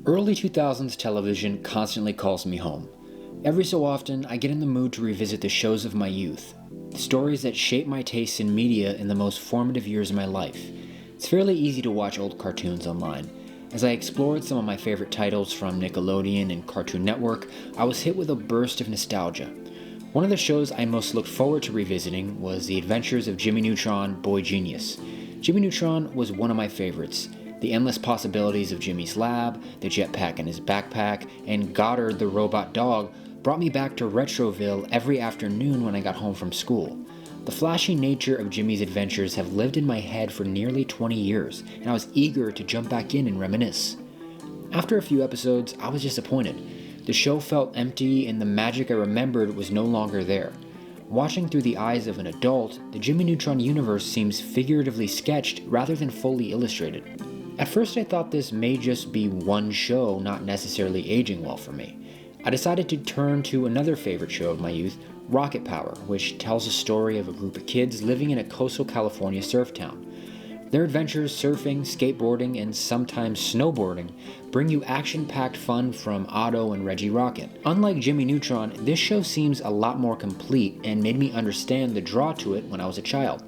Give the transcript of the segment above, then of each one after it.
Early 2000s television constantly calls me home. Every so often, I get in the mood to revisit the shows of my youth, the stories that shaped my tastes in media in the most formative years of my life. It's fairly easy to watch old cartoons online. As I explored some of my favorite titles from Nickelodeon and Cartoon Network, I was hit with a burst of nostalgia. One of the shows I most looked forward to revisiting was The Adventures of Jimmy Neutron, Boy Genius. Jimmy Neutron was one of my favorites. The endless possibilities of Jimmy's lab, the jetpack in his backpack, and Goddard the robot dog brought me back to Retroville every afternoon when I got home from school. The flashy nature of Jimmy's adventures have lived in my head for nearly 20 years, and I was eager to jump back in and reminisce. After a few episodes, I was disappointed. The show felt empty, and the magic I remembered was no longer there. Watching through the eyes of an adult, the Jimmy Neutron universe seems figuratively sketched rather than fully illustrated. At first I thought this may just be one show not necessarily aging well for me. I decided to turn to another favorite show of my youth, Rocket Power, which tells a story of a group of kids living in a coastal California surf town. Their adventures surfing, skateboarding, and sometimes snowboarding bring you action-packed fun from Otto and Reggie Rocket. Unlike Jimmy Neutron, this show seems a lot more complete and made me understand the draw to it when I was a child.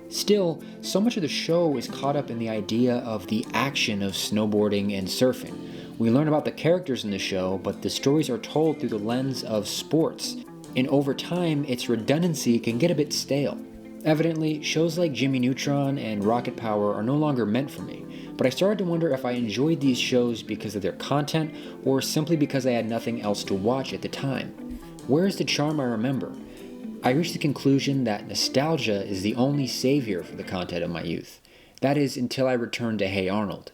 Still, so much of the show is caught up in the idea of the action of snowboarding and surfing. We learn about the characters in the show, but the stories are told through the lens of sports, and over time, its redundancy can get a bit stale. Evidently, shows like Jimmy Neutron and Rocket Power are no longer meant for me, but I started to wonder if I enjoyed these shows because of their content or simply because I had nothing else to watch at the time. Where is the charm I remember? I reached the conclusion that nostalgia is the only savior for the content of my youth. That is, until I returned to Hey Arnold.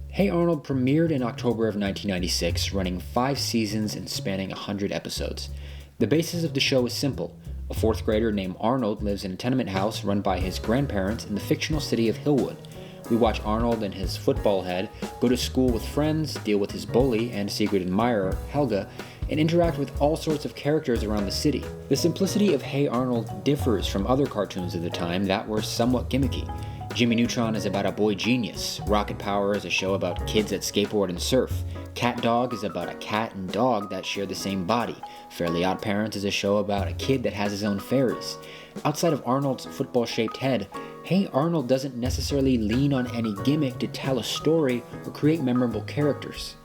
Hey Arnold premiered in October of 1996, running 5 seasons and spanning 100 episodes. The basis of the show is simple. A 4th grader named Arnold lives in a tenement house run by his grandparents in the fictional city of Hillwood. We watch Arnold and his football head go to school with friends, deal with his bully and secret admirer, Helga, and interact with all sorts of characters around the city. The simplicity of Hey Arnold differs from other cartoons of the time that were somewhat gimmicky. Jimmy Neutron is about a boy genius, Rocket Power is a show about kids that skateboard and surf, Cat Dog is about a cat and dog that share the same body, Fairly Odd Parents is a show about a kid that has his own fairies. Outside of Arnold's football-shaped head, Hey Arnold doesn't necessarily lean on any gimmick to tell a story or create memorable characters.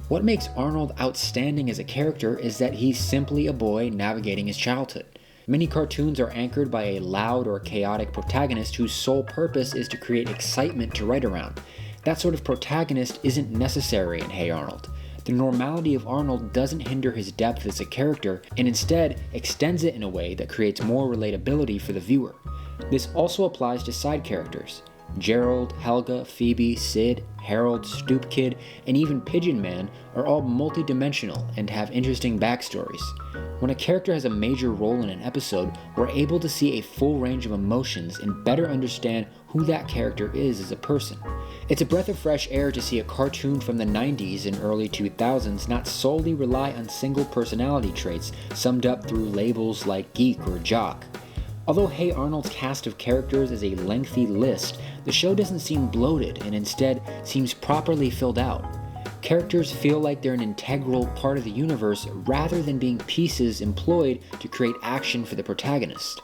What makes Arnold outstanding as a character is that he's simply a boy navigating his childhood. Many cartoons are anchored by a loud or chaotic protagonist whose sole purpose is to create excitement to write around. That sort of protagonist isn't necessary in Hey Arnold. The normality of Arnold doesn't hinder his depth as a character, and instead extends it in a way that creates more relatability for the viewer. This also applies to side characters. Gerald, Helga, Phoebe, Sid, Harold, Stoop Kid, and even Pigeon Man are all multi-dimensional and have interesting backstories. When a character has a major role in an episode, we're able to see a full range of emotions and better understand who that character is as a person. It's a breath of fresh air to see a cartoon from the 90s and early 2000s not solely rely on single personality traits summed up through labels like geek or jock. Although Hey Arnold's cast of characters is a lengthy list, the show doesn't seem bloated and instead seems properly filled out. Characters feel like they're an integral part of the universe rather than being pieces employed to create action for the protagonist.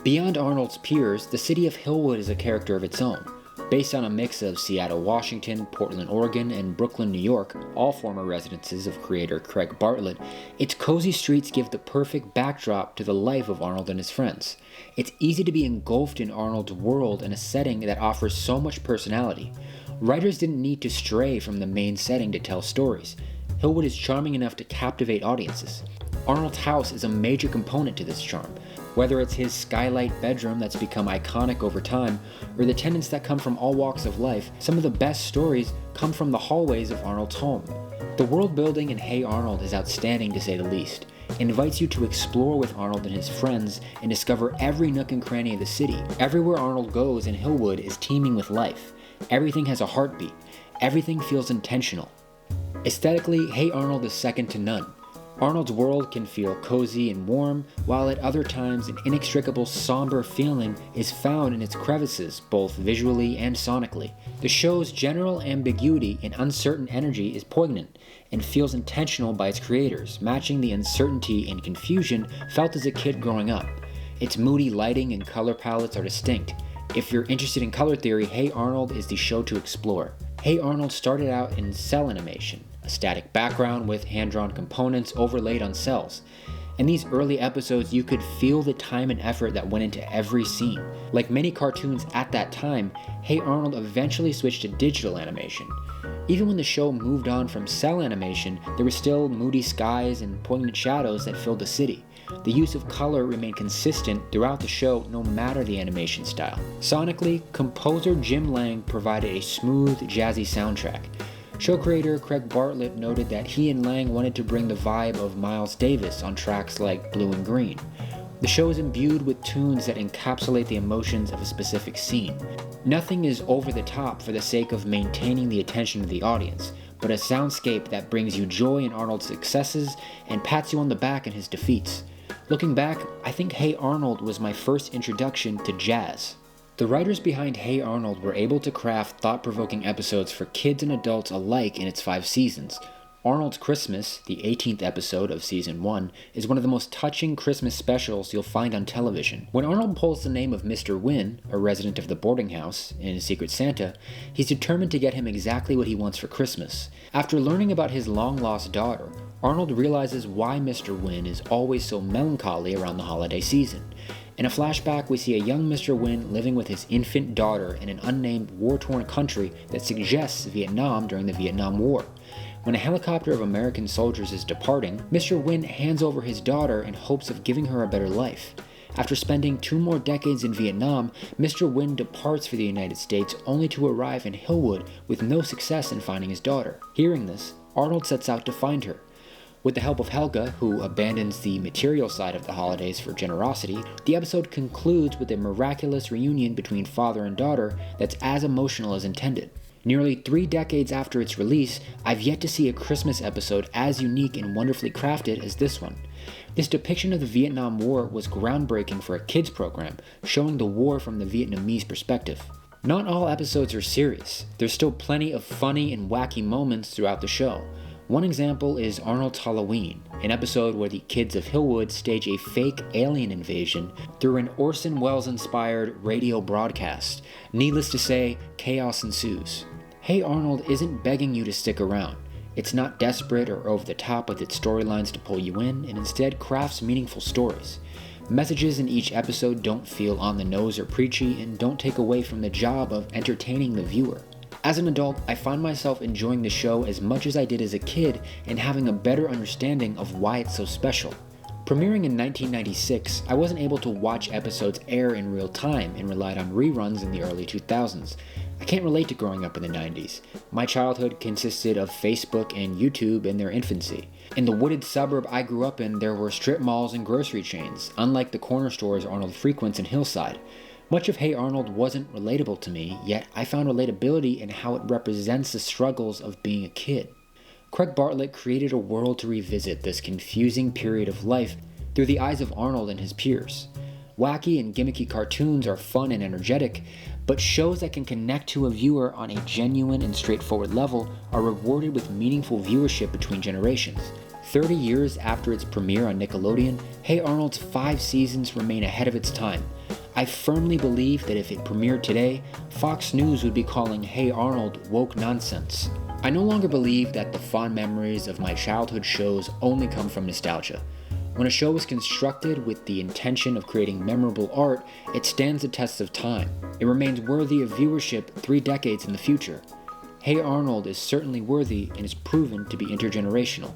Beyond Arnold's peers, the city of Hillwood is a character of its own. Based on a mix of Seattle, Washington, Portland, Oregon, and Brooklyn, New York, all former residences of creator Craig Bartlett, its cozy streets give the perfect backdrop to the life of Arnold and his friends. It's easy to be engulfed in Arnold's world in a setting that offers so much personality. Writers didn't need to stray from the main setting to tell stories. Hillwood is charming enough to captivate audiences. Arnold's house is a major component to this charm. Whether it's his skylight bedroom that's become iconic over time, or the tenants that come from all walks of life, some of the best stories come from the hallways of Arnold's home. The world building in Hey Arnold is outstanding to say the least. It invites you to explore with Arnold and his friends and discover every nook and cranny of the city. Everywhere Arnold goes in Hillwood is teeming with life. Everything has a heartbeat. Everything feels intentional. Aesthetically, Hey Arnold is second to none. Arnold's world can feel cozy and warm, while at other times an inextricable somber feeling is found in its crevices, both visually and sonically. The show's general ambiguity and uncertain energy is poignant, and feels intentional by its creators, matching the uncertainty and confusion felt as a kid growing up. Its moody lighting and color palettes are distinct. If you're interested in color theory, Hey Arnold is the show to explore. Hey Arnold started out in cell animation, a static background with hand-drawn components overlaid on cells. In these early episodes, you could feel the time and effort that went into every scene. Like many cartoons at that time, Hey Arnold eventually switched to digital animation. Even when the show moved on from cell animation, there were still moody skies and poignant shadows that filled the city. The use of color remained consistent throughout the show no matter the animation style. Sonically, composer Jim Lang provided a smooth, jazzy soundtrack. Show creator Craig Bartlett noted that he and Lang wanted to bring the vibe of Miles Davis on tracks like Blue and Green. The show is imbued with tunes that encapsulate the emotions of a specific scene. Nothing is over the top for the sake of maintaining the attention of the audience, but a soundscape that brings you joy in Arnold's successes and pats you on the back in his defeats. Looking back, I think Hey Arnold was my first introduction to jazz. The writers behind Hey Arnold were able to craft thought-provoking episodes for kids and adults alike in its 5 seasons. Arnold's Christmas, the 18th episode of Season 1, is one of the most touching Christmas specials you'll find on television. When Arnold pulls the name of Mr. Wynn, a resident of the boarding house, in Secret Santa, he's determined to get him exactly what he wants for Christmas. After learning about his long-lost daughter, Arnold realizes why Mr. Wynn is always so melancholy around the holiday season. In a flashback, we see a young Mr. Wynn living with his infant daughter in an unnamed war-torn country that suggests Vietnam during the Vietnam War. When a helicopter of American soldiers is departing, Mr. Wynn hands over his daughter in hopes of giving her a better life. After spending 2 more decades in Vietnam, Mr. Wynn departs for the United States only to arrive in Hillwood with no success in finding his daughter. Hearing this, Arnold sets out to find her. With the help of Helga, who abandons the material side of the holidays for generosity, the episode concludes with a miraculous reunion between father and daughter that's as emotional as intended. Nearly 3 decades after its release, I've yet to see a Christmas episode as unique and wonderfully crafted as this one. This depiction of the Vietnam War was groundbreaking for a kids program, showing the war from the Vietnamese perspective. Not all episodes are serious. There's still plenty of funny and wacky moments throughout the show. One example is Arnold's Halloween, an episode where the kids of Hillwood stage a fake alien invasion through an Orson Welles-inspired radio broadcast. Needless to say, chaos ensues. Hey Arnold isn't begging you to stick around. It's not desperate or over the top with its storylines to pull you in, and instead crafts meaningful stories. Messages in each episode don't feel on the nose or preachy, and don't take away from the job of entertaining the viewer. As an adult, I find myself enjoying the show as much as I did as a kid and having a better understanding of why it's so special. Premiering in 1996, I wasn't able to watch episodes air in real time and relied on reruns in the early 2000s. I can't relate to growing up in the 90s. My childhood consisted of Facebook and YouTube in their infancy. In the wooded suburb I grew up in, there were strip malls and grocery chains, unlike the corner stores Arnold frequents in Hillside. Much of Hey Arnold wasn't relatable to me, yet I found relatability in how it represents the struggles of being a kid. Craig Bartlett created a world to revisit this confusing period of life through the eyes of Arnold and his peers. Wacky and gimmicky cartoons are fun and energetic, but shows that can connect to a viewer on a genuine and straightforward level are rewarded with meaningful viewership between generations. 30 years after its premiere on Nickelodeon, Hey Arnold's 5 seasons remain ahead of its time. I firmly believe that if it premiered today, Fox News would be calling Hey Arnold woke nonsense. I no longer believe that the fond memories of my childhood shows only come from nostalgia. When a show is constructed with the intention of creating memorable art, it stands the test of time. It remains worthy of viewership 3 decades in the future. Hey Arnold is certainly worthy and is proven to be intergenerational.